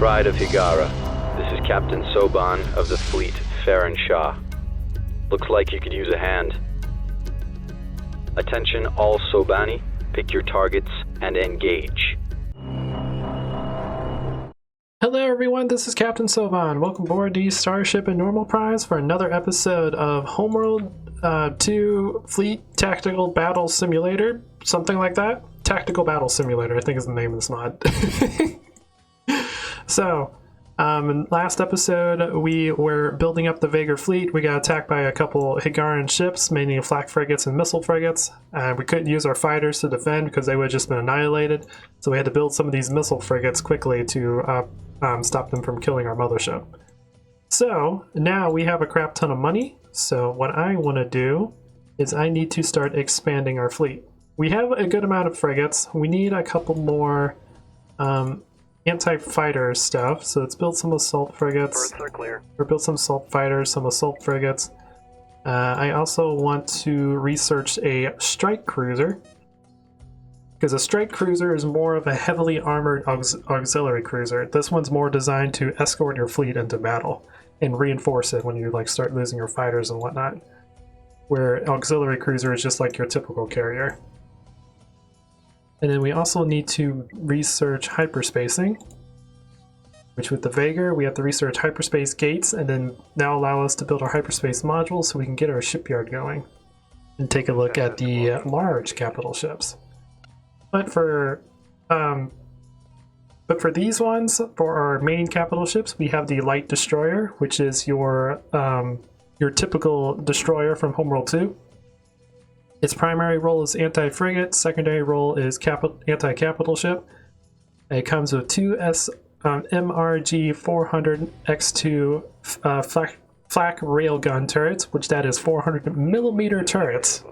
Pride of Hiigara. This is Captain Soban of the fleet, Farron Shah. Looks like you could use a hand. Attention all Sobani, pick your targets and engage. Hello everyone, this is Captain Soban. Welcome aboard the Starship and Normal Prize for another episode of Homeworld 2 Fleet Tactical Battle Simulator. Something like that. Tactical Battle Simulator, I think is the name of this mod. So, in last episode, we were building up the Vaygr fleet. We got attacked by a couple Hiigaran ships, mainly flak frigates and missile frigates. We couldn't use our fighters to defend because they would have just been annihilated. So we had to build some of these missile frigates quickly to stop them from killing our mothership. So, now we have a crap ton of money. So what I want to do is I need to start expanding our fleet. We have a good amount of frigates. We need a couple more anti-fighter stuff, so let's build some assault frigates, or build some assault fighters, some assault frigates. I also want to research a strike cruiser, because a strike cruiser is more of a heavily armored auxiliary cruiser. This one's more designed to escort your fleet into battle and reinforce it when you start losing your fighters and whatnot, where auxiliary cruiser is just like your typical carrier. And then we also need to research hyperspacing, which with the Vaygr, we have to research hyperspace gates, and then now allow us to build our hyperspace module so we can get our shipyard going and take a look at the large capital ships. But for these ones, for our main capital ships, we have the light destroyer, which is your typical destroyer from Homeworld 2. Its primary role is anti-frigate, secondary role is anti-capital ship. It comes with two MRG 400 X2 flak railgun turrets, which that is 400mm turrets.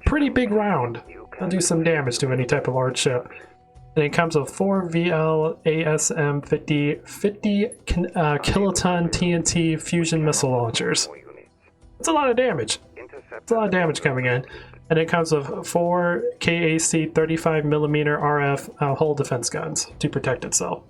Pretty big round. They'll do some damage to any type of large ship. And it comes with 4 VL ASM 50 kiloton TNT fusion missile launchers. That's a lot of damage. It's a lot of damage coming in. And it comes with 4 KAC 35mm RF hull defense guns to protect itself.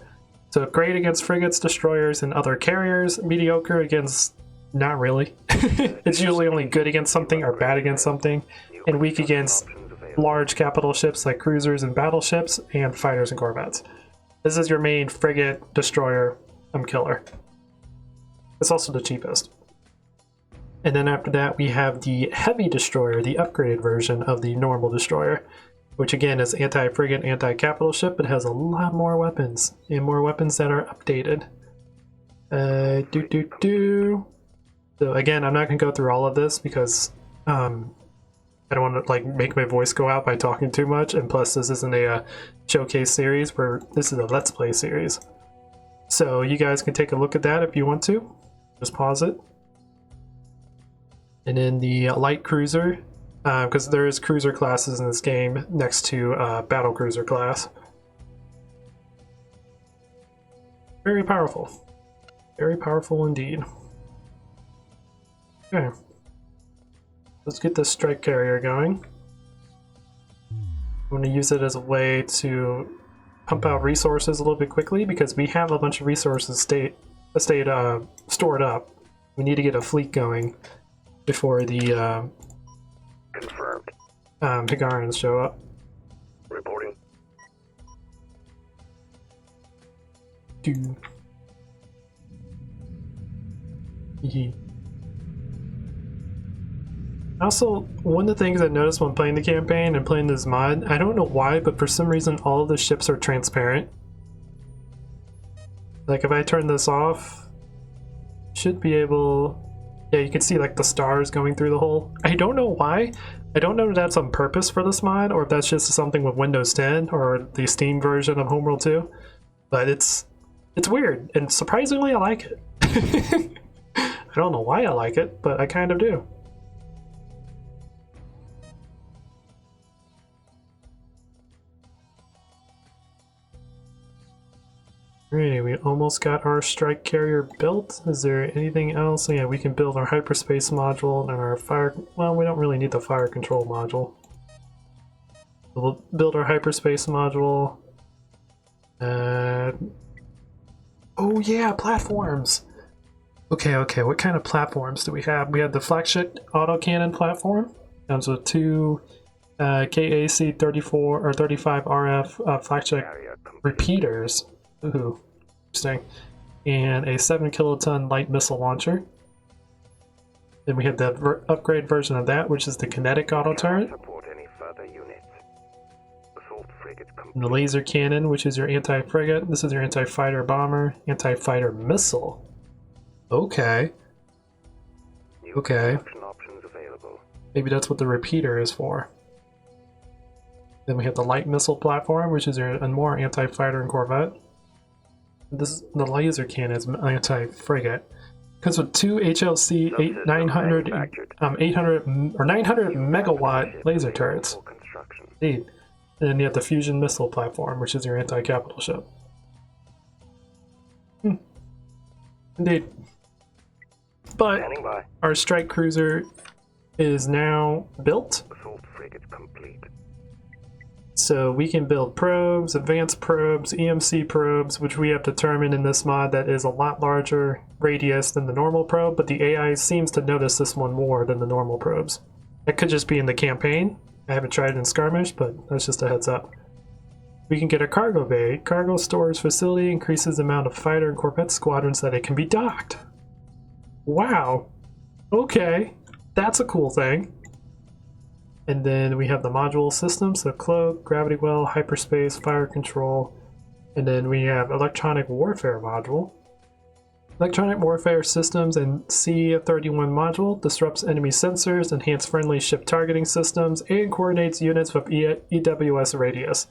So great against frigates, destroyers, and other carriers. Mediocre against... not really. It's usually only good against something or bad against something. And weak against large capital ships like cruisers and battleships and fighters and corvettes. This is your main frigate, destroyer, killer. It's also the cheapest. And then after that, we have the Heavy Destroyer, the upgraded version of the normal destroyer, which again is anti-frigate, anti-capital ship, but has a lot more weapons, and more weapons that are updated. So again, I'm not going to go through all of this because I don't want to make my voice go out by talking too much, and plus this isn't a showcase series, where this is a Let's Play series. So you guys can take a look at that if you want to. Just pause it. And then the light cruiser, because there is cruiser classes in this game next to battle cruiser class. Very powerful. Very powerful indeed. Okay. Let's get this strike carrier going. I'm going to use it as a way to pump out resources a little bit quickly, because we have a bunch of resources stored up. We need to get a fleet going before the confirmed Hiigarans show up. Reporting. Also, one of the things I noticed when playing the campaign and playing this mod, I don't know why, but for some reason all of the ships are transparent. Like if I turn this off, should be able... yeah, you can see the stars going through the hole. I don't know why. I don't know if that's on purpose for this mod, or if that's just something with Windows 10 or the Steam version of Homeworld 2. But it's weird, and surprisingly I like it. I don't know why I like it, but I kind of do. Alright, we almost got our strike carrier built. Is there anything else? Yeah, we can build our hyperspace module and our fire... well, we don't really need the fire control module. We'll build our hyperspace module. Oh yeah, platforms. Okay, what kind of platforms do we have? We have the flagship autocannon platform. Comes with two KAC 34 or 35 RF flagship repeaters. Ooh, interesting. And a 7 kiloton light missile launcher. Then we have the upgrade version of that, which is the kinetic auto turret. And the laser cannon, which is your anti-frigate. This is your anti-fighter bomber, anti-fighter missile. Okay. Okay. Maybe that's what the repeater is for. Then we have the light missile platform, which is your more anti-fighter and corvette. The laser cannon is anti-frigate. Comes with two HLC 900 or 900 megawatt laser turrets. Indeed. And then you have the fusion missile platform, which is your anti-capital ship. Indeed. But our strike cruiser is now built. So we can build probes, advanced probes, EMC probes, which we have determined in this mod that is a lot larger radius than the normal probe, but the AI seems to notice this one more than the normal probes. That could just be in the campaign. I haven't tried it in skirmish, but that's just a heads up. We can get a cargo bay. Cargo storage facility increases the amount of fighter and corvette squadrons that it can be docked. Wow. Okay. That's a cool thing. And then we have the module system, so cloak, gravity well, hyperspace, fire control. And then we have electronic warfare module. Electronic warfare systems and C-31 module disrupts enemy sensors, enhance friendly ship targeting systems, and coordinates units with EWS radius.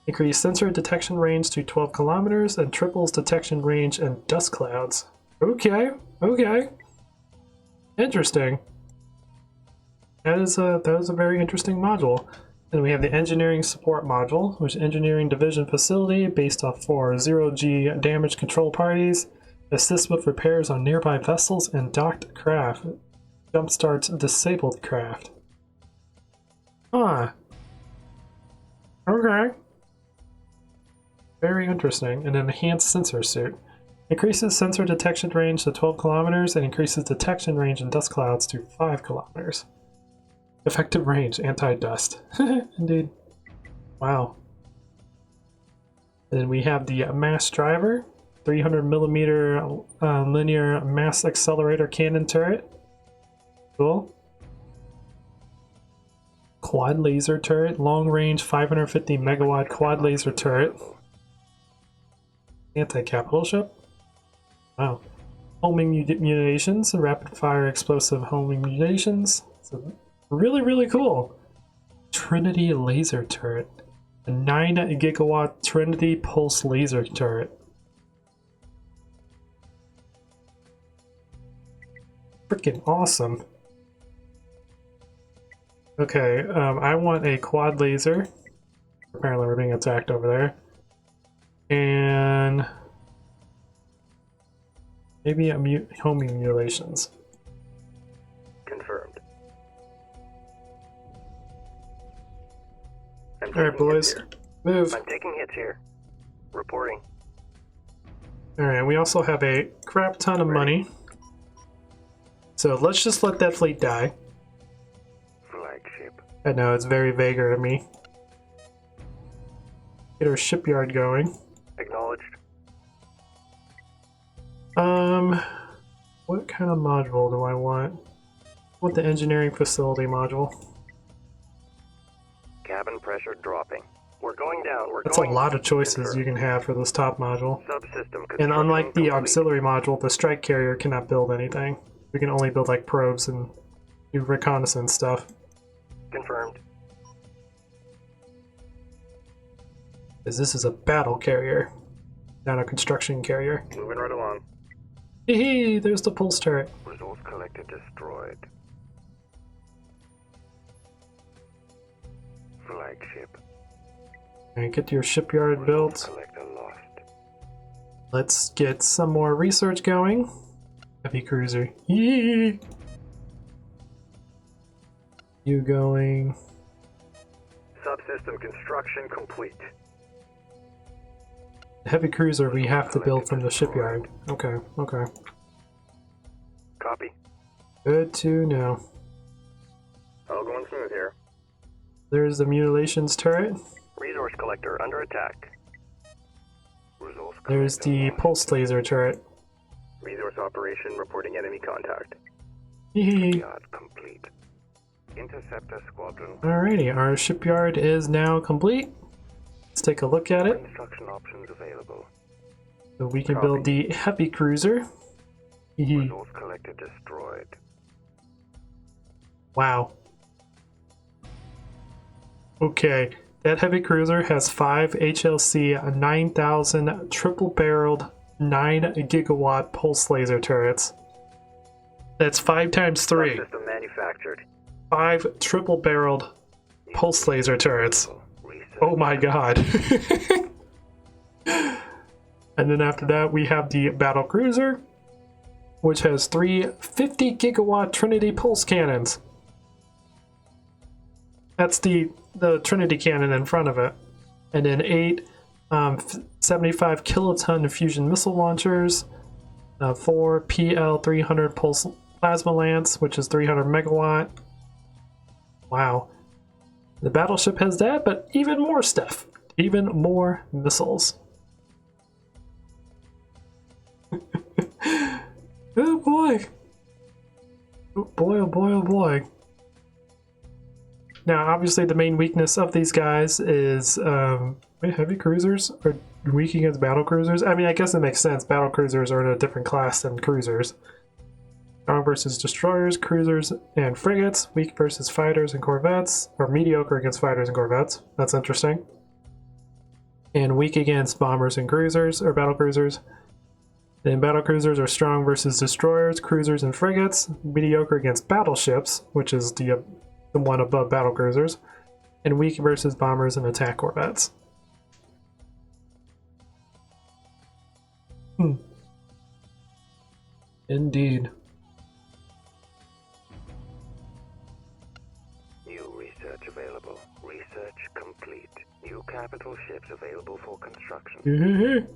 Increase sensor detection range to 12 kilometers and triples detection range in dust clouds. Okay, okay. Interesting. That was a very interesting module. Then we have the engineering support module, which is engineering division facility based off for 0G damage control parties. Assists with repairs on nearby vessels and docked craft. Jumpstarts disabled craft. Huh. Okay. Very interesting. An enhanced sensor suit. Increases sensor detection range to 12 kilometers and increases detection range in dust clouds to 5 kilometers. Effective range, anti-dust. Indeed. Wow. And then we have the mass driver, 300 millimeter linear mass accelerator cannon turret. Cool. Quad laser turret, long range 550 megawatt quad laser turret. Anti-capital ship. Wow. Homing munitions, rapid fire explosive homing munitions. So really, really cool. Trinity laser turret. A 9 gigawatt Trinity pulse laser turret. Freaking awesome. Okay, I want a quad laser. Apparently we're being attacked over there. And maybe homing mutilations. Confirmed. Alright, boys. Move. I'm taking hits here. Reporting. Alright, we also have a crap ton of money. So let's just let that fleet die. Flagship. I know, it's very Vaygr to me. Get our shipyard going. Acknowledged. What kind of module do I want? I want the engineering facility module. Cabin pressure dropping. We're going down. That's a lot of choices you can have for this top module. Subsystem And unlike the auxiliary module, the strike carrier cannot build anything. We can only build like probes and do reconnaissance stuff. Confirmed. Because this is a battle carrier, not a construction carrier. Moving right along. Hee, there's the pulse turret. Resource collected destroyed. Flagship. Alright, get your shipyard built. Collector lost. Let's get some more research going. Heavy cruiser. Yee! You going? Subsystem construction complete. Heavy cruiser we have to build from the shipyard. Okay, okay. Copy. Good to know. All going smooth here. There's the mutilations turret. Resource collector under attack. Resource There's the pulse laser turret. Resource operation reporting enemy contact. Hehe. Yard complete. Interceptor squadron. Alrighty, our shipyard is now complete. Let's take a look at it. Construction options available. So we can build the heavy cruiser. Hehe. Resource collector destroyed. Wow. Okay, that heavy cruiser has 5 HLC 9000 triple-barreled 9 gigawatt pulse laser turrets. That's 5 times 3. System manufactured. 5 triple-barreled pulse laser turrets. Oh my god. And then after that we have the battle cruiser, which has 3 50 gigawatt Trinity pulse cannons. That's the Trinity cannon in front of it. And then 8 75 kiloton fusion missile launchers, 4 PL300 pulse plasma lance, which is 300 megawatt. Wow. The battleship has that, but even more stuff. Even more missiles. Oh boy. Oh boy, oh boy, oh boy. Now, obviously, the main weakness of these guys is heavy cruisers are weak against battle cruisers. I mean, I guess it makes sense. Battle cruisers are in a different class than cruisers. Strong versus destroyers, cruisers, and frigates. Weak versus fighters and corvettes, or mediocre against fighters and corvettes. That's interesting. And weak against bombers and cruisers, or battle cruisers. Then battle cruisers are strong versus destroyers, cruisers, and frigates. Mediocre against battleships, which is the one above battle cruisers, and weak versus bombers and attack corvettes. Indeed. New research available. Research complete. New capital ships available for construction.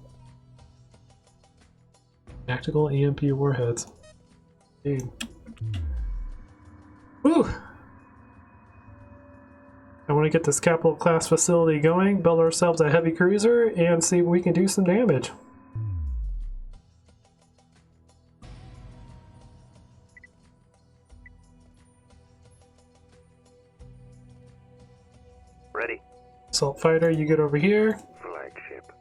Tactical EMP warheads. Indeed. Woo! I want to get this capital class facility going, build ourselves a heavy cruiser, and see if we can do some damage. Ready. Assault fighter, you get over here. Flagship.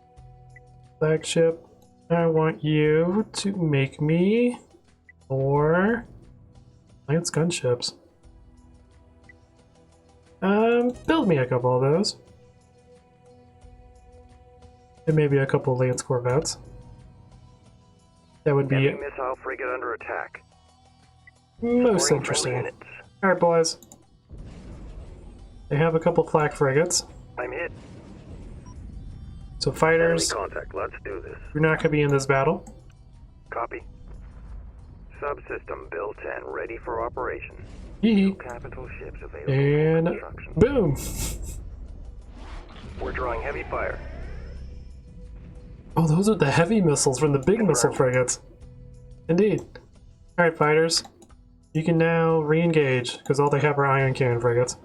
Flagship, I want you to make me 4 Lance gunships. Build me a couple of those. And maybe a couple Lance Corvettes. That would be Enemy missile frigate under attack. most Supporting interesting. friendly units. Alright, boys. They have a couple flak frigates. I'm hit. So Enemy fighters, contact. Let's do this. you're not going to be in this battle. Copy. Subsystem built and ready for operation. Hee Capital ships available And for construction. boom! We're drawing heavy fire. Oh, those are the heavy missiles from the big missile frigates. Indeed. Alright, fighters. You can now re-engage, because all they have are ion cannon frigates.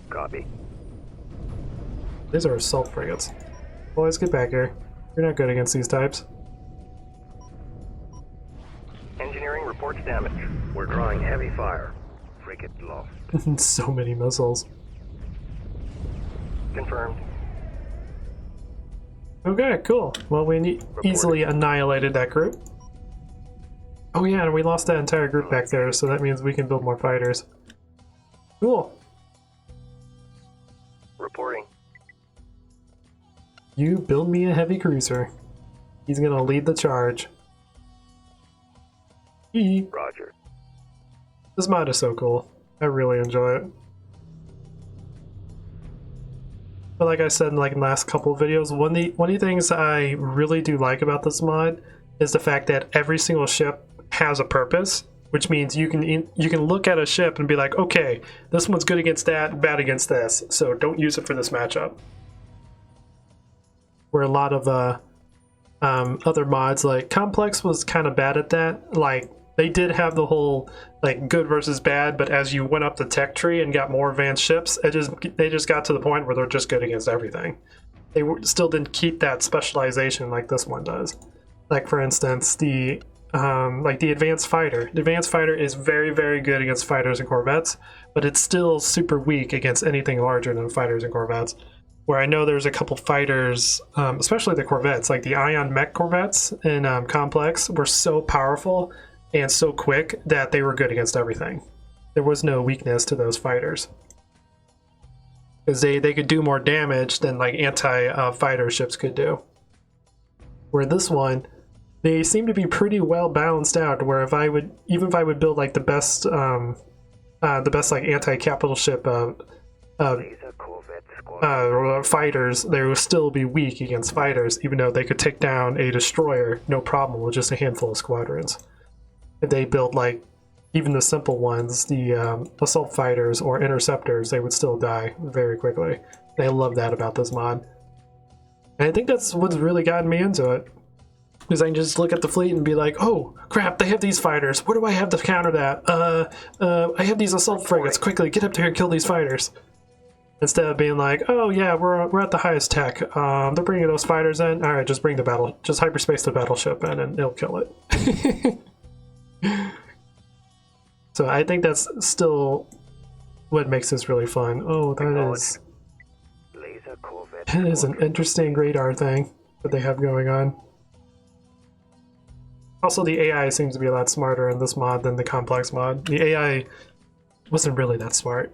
Copy. These are assault frigates. Boys, get back here. You're not good against these types. Engineering reports damage. We're drawing heavy fire. Frigate lost. So many missiles. Confirmed. Okay, cool. Well, we easily annihilated that group. Oh yeah, and we lost that entire group back there, so that means we can build more fighters. Cool. Reporting. You build me a heavy cruiser. He's gonna lead the charge. Hee. Roger. This mod is so cool. I really enjoy it. But like I said in the last couple of videos, one of the things I really do like about this mod is the fact that every single ship has a purpose, which means you can look at a ship and be like, okay, this one's good against that, bad against this, so don't use it for this matchup. where a lot of other mods like Complex was kind of bad at that. Like they did have the whole like good versus bad, but as you went up the tech tree and got more advanced ships, they just got to the point where they're just good against everything. Still didn't keep that specialization like this one does. Like for instance, the advanced fighter. The advanced fighter is very, very good against fighters and corvettes, but it's still super weak against anything larger than fighters and corvettes. Where I know there's a couple fighters, especially the corvettes, like the Ion Mech corvettes in Complex, were so powerful and so quick that they were good against everything. There was no weakness to those fighters. Because they could do more damage than like anti-fighter ships could do. Where this one, they seem to be pretty well balanced out. Where if I would build like the best like anti-capital ship fighters, they would still be weak against fighters, even though they could take down a destroyer no problem with just a handful of squadrons. If they build like even the simple ones, the assault fighters or interceptors, they would still die very quickly. I love that about this mod. And I think that's what's really gotten me into it. Because I can just look at the fleet and be like, oh crap, they have these fighters. What do I have to counter that? I have these assault frigates. Quickly, get up there and kill these fighters. Instead of being like, oh yeah, we're at the highest tech. They're bringing those fighters in. All right, just hyperspace the battleship in and it'll kill it. So I think that's still what makes this really fun. Oh, that is an interesting radar thing that they have going on. Also, the AI seems to be a lot smarter in this mod than the Complex mod. The AI wasn't really that smart.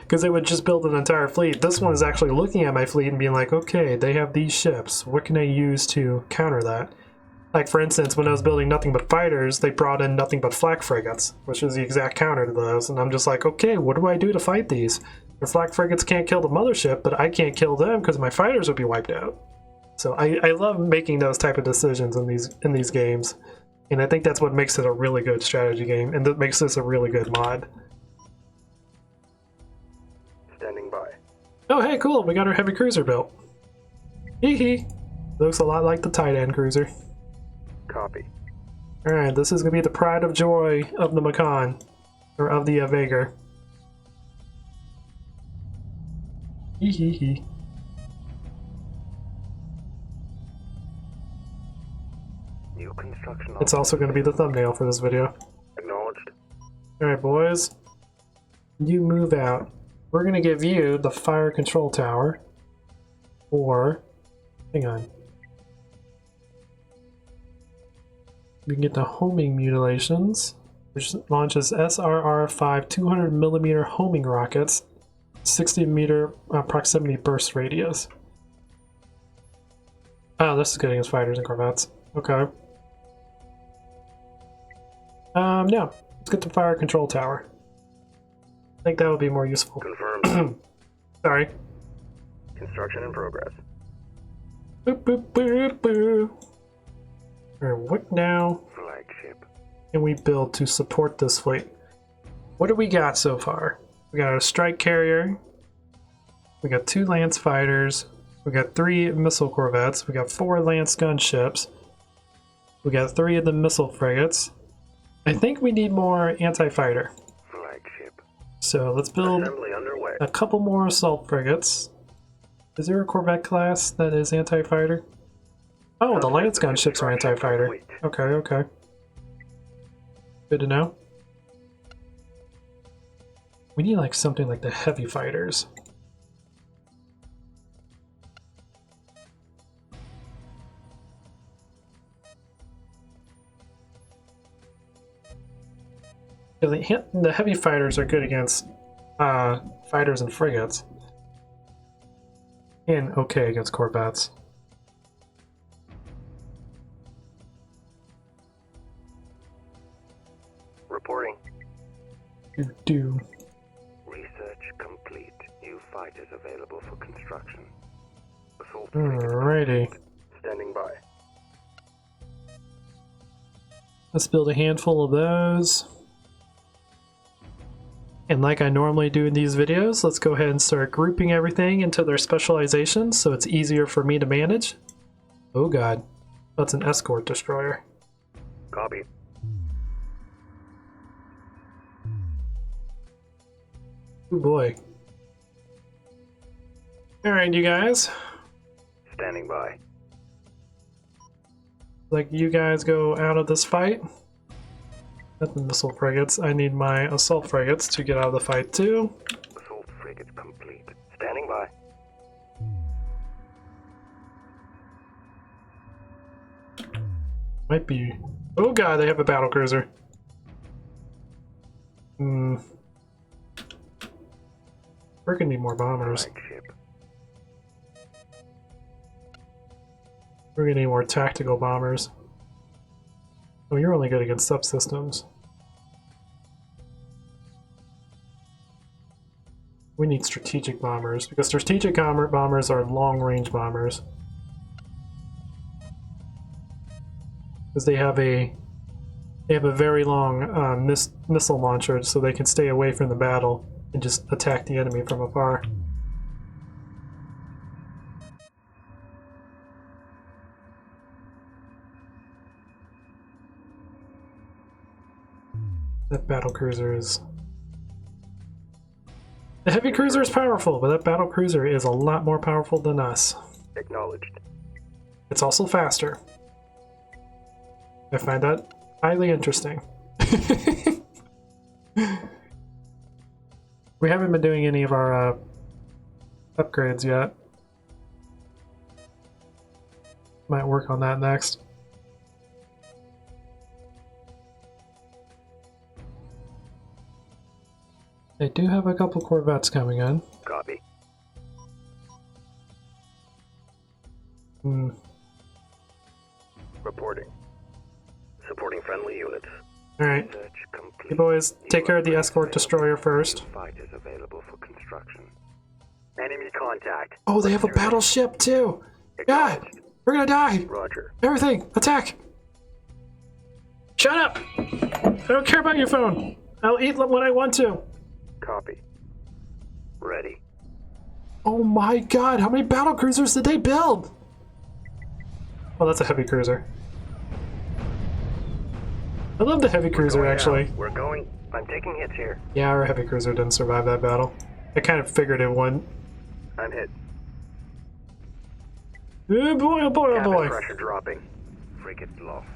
Because they would just build an entire fleet. This one is actually looking at my fleet and being like, okay, they have these ships. What can I use to counter that? Like, for instance, when I was building nothing but fighters, they brought in nothing but flak frigates, which is the exact counter to those. And I'm just like, okay, what do I do to fight these? The flak frigates can't kill the mothership, but I can't kill them because my fighters would be wiped out. So I love making those type of decisions in these games. And I think that's what makes it a really good strategy game, and that makes this a really good mod. Standing by. Oh, hey, cool, we got our heavy cruiser built. Hee hee. Looks a lot like the Titan cruiser. Copy. Alright, this is going to be the pride of joy of the Macan. Or of the Vaygr. Hee hee hee. New construction. It's also going to be the thumbnail for this video. Acknowledged. Alright, boys. You move out. We're going to give you the fire control tower. Or... hang on. We can get the homing mutilations, which launches SRR-5 200mm homing rockets, 60-meter proximity burst radius. Oh, this is good against fighters and corvettes. Okay. No. Let's get the fire control tower. I think that would be more useful. Confirmed. Sorry. Construction in progress. Boop, boop, boop, boop. Alright, what now Flagship. can we build to support this fleet? What do we got so far? We got a strike carrier. We got 2 lance fighters. We got 3 missile corvettes. We got 4 lance gunships. We got 3 of the missile frigates. I think we need more anti-fighter. Flagship. So let's build Assembly underway. a couple more assault frigates. Is there a corvette class that is anti-fighter? Oh, the lance gunships are anti-fighter. Okay, okay. Good to know. We need like something like the heavy fighters. The heavy fighters are good against fighters and frigates. And okay against corvettes. Reporting. Do. Research complete. New fighters available for construction. Assault Alrighty. standing by. Let's build a handful of those. And like I normally do in these videos, let's go ahead and start grouping everything into their specializations so it's easier for me to manage. Oh god, that's an escort destroyer. Copy. Oh boy. Alright, you guys. Standing by. Like you guys go out of this fight. Not the missile frigates. I need my assault frigates to get out of the fight too. Assault frigate complete. Standing by. Might be. Oh god, they have a battle cruiser. We're gonna need more bombers. Flagship. We're gonna need more tactical bombers. Oh, you're only good against subsystems. We need strategic bombers, because strategic bombers are long-range bombers. Because they have a very long missile launcher, so they can stay away from the battle and just attack the enemy from afar. That battle cruiser is... The heavy cruiser is powerful, but that battle cruiser is a lot more powerful than us. Acknowledged. It's also faster. I find that highly interesting. We haven't been doing any of our upgrades yet. Might work on that next. They do have a couple Corvettes coming in. Copy. Reporting. Supporting friendly units. Alright. Search complete. You boys, take care of the escort destroyer first. Fighters available for construction. Enemy contact. Oh, they have a battleship too! God! We're gonna die! Roger. Everything! Attack! Shut up! I don't care about your phone! I'll eat when I want to! Copy. Ready. Oh my god, how many battle cruisers did they build? Oh, that's a heavy cruiser. I love the heavy cruiser, actually. We're going. I'm taking hits here. Yeah, our heavy cruiser didn't survive that battle. I kind of figured it wouldn't. I'm hit. Oh boy, oh boy, oh Cabin boy. pressure dropping. Frigate lost.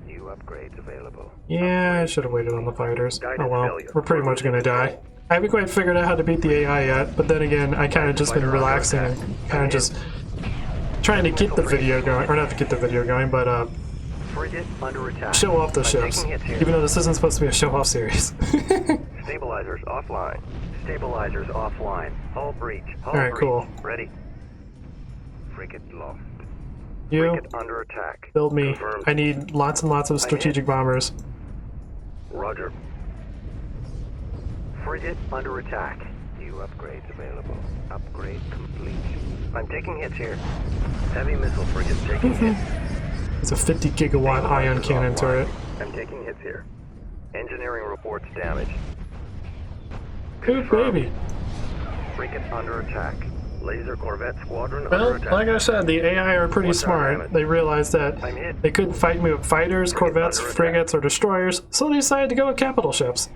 New upgrades available. Yeah, I should have waited on the fighters. Oh Guidance well, failure. we're pretty much gonna die. I haven't quite figured out how to beat the AI yet, but then again, I kind of just been relaxing and kind of just trying to get the video going, or not to get the video going, but Frigate under attack. show off the ships. taking hits here. Even though this isn't supposed to be a show-off series. Stabilizers offline. Stabilizers offline. Hull breach. Hull Alright, breach. cool. Ready. Frigate lost. You Frigate under attack. build me. Confirmed. I need lots and lots of strategic bombers. Roger. Frigate under attack. New upgrades available. Upgrade complete. I'm taking hits here. Heavy missile frigate taking hits. It's a 50 gigawatt ion cannon turret. I'm taking hits here. Engineering reports damage. Good baby. Frigate under attack. Laser Corvette squadron Well, under attack. like I said, the AI are pretty What's our smart. damage? They realized that I'm hit. they couldn't fight me with fighters, corvettes, under attack. frigates, or destroyers, so they decided to go with capital ships.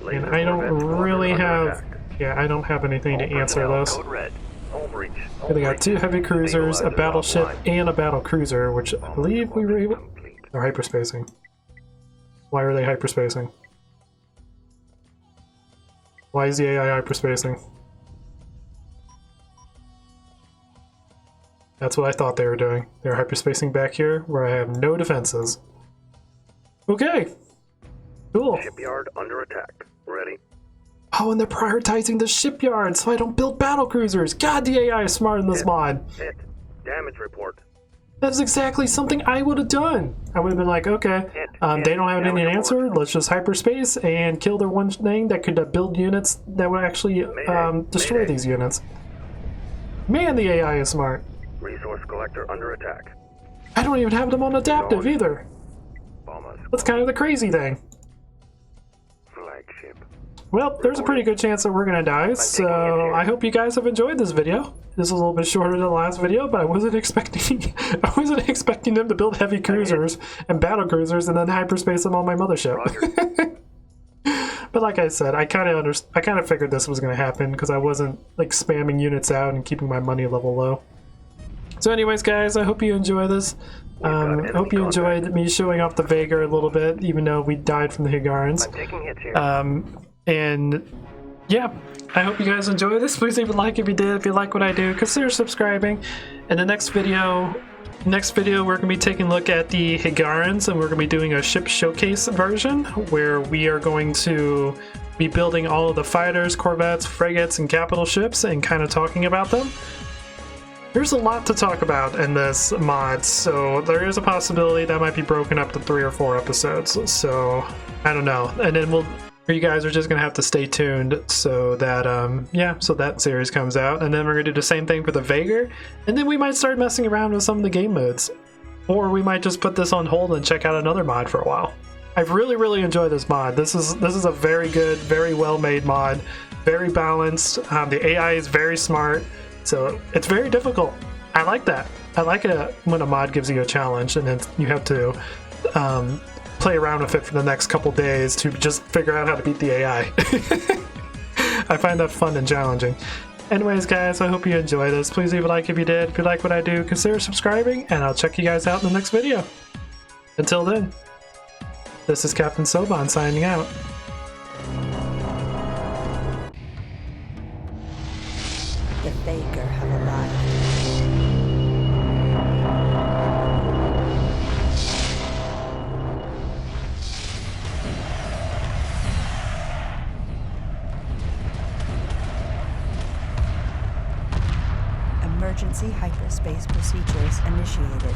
Laser And I don't Corvette squadron really under have... attack. Yeah, I don't have anything to All answer personnel, this. Code red. Hull breach. Hull They got breach. 2 heavy cruisers, a Stabilizers battleship, offline. and a battle cruiser, which I believe we were able... Complete. They're hyperspacing. Why are they hyperspacing? Why is the AI hyperspacing? That's what I thought they were doing. They're hyperspacing back here, where I have no defenses. Okay. Cool. Shipyard under attack. Ready. Oh, and they're prioritizing the shipyard, so I don't build battle cruisers. God, the AI is smart in this mod. Hit. Damage report. That is exactly something I would have done. I would have been like, okay, they don't have any answer. Let's just hyperspace and kill their one thing that could build units that would actually destroy Mayday. these units. Man, the AI is smart. Resource collector under attack. I don't even have them on adaptive either. Bombers. That's kind of the crazy thing. Mothership. Well, there's a pretty good chance that we're gonna die, so I hope you guys have enjoyed this video. This is a little bit shorter than the last video, but I wasn't expecting them to build heavy cruisers and battle cruisers and then hyperspace them on my mothership. But like I said, I kind of figured this was gonna happen because I wasn't like spamming units out and keeping my money level low. So anyways, guys, I hope you enjoy this. I hope you enjoyed me showing off the Vaygr a little bit, even though we died from the Hiigarans. I'm taking hits here. And yeah, I hope you guys enjoy this. Please leave a like if you did. If you like what I do, consider subscribing. In the next video, we're going to be taking a look at the Hiigarans, and we're going to be doing a ship showcase version where we are going to be building all of the fighters, corvettes, frigates, and capital ships and kind of talking about them. There's a lot to talk about in this mod, so there is a possibility that might be broken up to 3 or 4 episodes. So I don't know, and then you guys are just gonna have to stay tuned so that so that series comes out, and then we're gonna do the same thing for the Vaygr, and then we might start messing around with some of the game modes, or we might just put this on hold and check out another mod for a while. I've really enjoyed this mod. This is a very good, very well made mod, very balanced. The AI is very smart, so it's very difficult. I like that. I like it when a mod gives you a challenge and then you have to play around with it for the next couple days to just figure out how to beat the AI. I find that fun and challenging. Anyways, guys, I hope you enjoy this. Please leave a like if you did. If you like what I do, consider subscribing, and I'll check you guys out in the next video. Until then, this is Captain Soban signing out. The Vaygr have arrived. Emergency hyperspace procedures initiated.